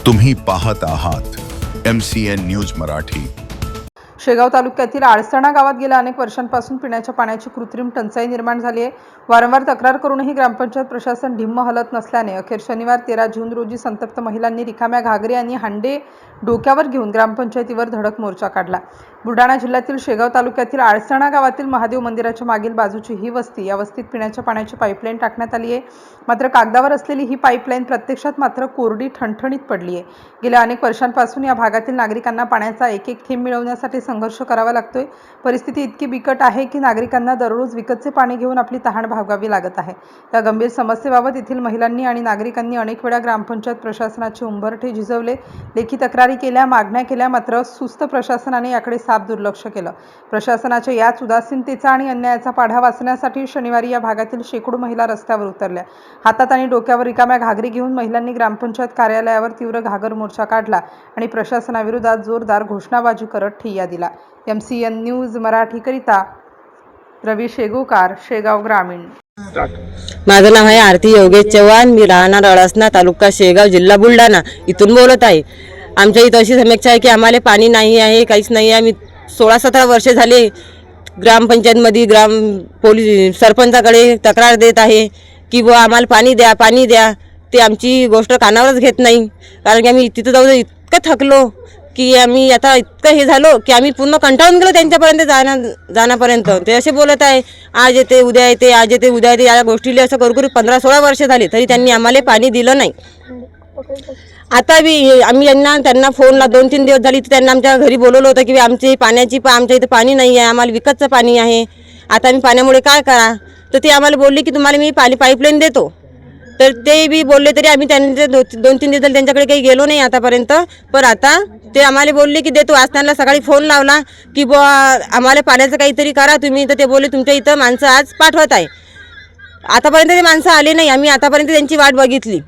तुम्ही पाहत आहात MCN न्यूज मराठी। शेगाव तालुक्यातील आळसणा गावात गेल्या अनेक वर्षांपासून पिण्याच्या पाण्याची कृत्रिम टंचाई निर्माण झाली आहे। वारंवार तक्रार करूनही ग्रामपंचायत प्रशासन ढिम्म हलत नसल्याने अखेर शनिवार 13 जून रोजी संतप्त महिलांनी रिकाम्या घागरी आणि हांडे डोक्यावर घेऊन ग्रामपंचायतीवर धडक मोर्चा काढला। बुलढाणा जिल्ह्यातील शेगाव तालुक्यातील आळसणा गावातील महादेव मंदिराच्या मागील बाजूची ही वस्ती, या वस्तीत पिण्याच्या पाण्याची पाईपलाईन टाकण्यात आली आहे। मात्र कागदावर असलेली ही पाईपलाईन प्रत्यक्षात मात्र कोरडी ठणठणीत पडली आहे। गेल्या अनेक वर्षांपासून या भागातील नागरिकांना पाण्याचा एक थेंब मिळवण्यासाठी संघर्ष करावा लागतोय। परिस्थिती इतकी बिकट आहे की नागरिकांना दररोज विकतचे पाणी घेऊन आपली तहान भागवावी लागत आहे। या गंभीर समस्येबाबत येथील महिलांनी आणि नागरिकांनी अनेक वेळा ग्रामपंचायत प्रशासनाचे उंबरठे झिजवले, लेखी तक्रारी केल्या, मागण्या केल्या, मात्र सुस्त प्रशासनाने याकडे साफ दुर्लक्ष केलं। प्रशासनाच्या याच उदासीनतेचा आणि अन्यायाचा पाढा वाचण्यासाठी शनिवारी या भागातील शेकडो महिला रस्त्यावर उतरल्या। हातात आणि डोक्यावर रिकाम्या घागरी घेऊन महिलांनी ग्रामपंचायत कार्यालयावर तीव्र घागर मोर्चा काढला आणि प्रशासनाविरोधात जोरदार घोषणाबाजी करत ठिय्या दिला। MCN न्यूज मराठी करिता रवी शेगोकार, शेगाव ग्रामीण। माझं नाव आहे आरती योगेश चव्हाण। मी राहणार अळसणा, तालुका शेगाव, जिल्हा बुलढाणा इथून बोलत आहे। आमच्या इथं अशी समस्या आहे की आम्हाला पाणी नाही आहे, काहीच नाही आहे। मी 16-17 वर्ष झाले ग्रामपंचायतमध्ये पोलीस सरपंचाकडे तक्रार देत आहे की बुवा आम्हाला पाणी द्या, पाणी द्या। ते आमची गोष्ट कानावरच घेत नाही, कारण की आम्ही तिथं जाऊ इतकं थकलो की आम्ही आता इतकं हे झालो की आम्ही पूर्ण कंटाळून गेलो त्यांच्यापर्यंत जाण्यापर्यंत। ते असे बोलत आहे, आज येते उद्या येते, आज येते उद्या येते। या गोष्टीला असं करू 15-16 वर्ष झाले तरी त्यांनी आम्हाला पाणी दिलं नाही। आता बी आम्ही त्यांना फोनला 2-3 दिवस झाली, त्यांना आमच्या घरी बोलवलं होतं की आमच्या इथं पाणी नाही आहे, आम्हाला विकतचं पाणी आहे, आता आम्ही पाण्यामुळे काय करा। तर ते आम्हाला बोलले की तुम्हाला मी पाईपलाईन देतो। तर ते बी बोलले तरी आम्ही त्यांचे 2-3 दिवस झाले त्यांच्याकडे काही गेलो नाही आतापर्यंत। पण आता ते आम्हाला बोलले की देतो। आज त्यांना सकाळी फोन लावला की बुवा आम्हाला पाण्याचं काहीतरी करा तुम्ही। तर ते बोलले तुमच्या इथं माणसं आज पाठवत आहे। आतापर्यंत ते माणसं आले नाही, आम्ही आतापर्यंत त्यांची वाट बघितली।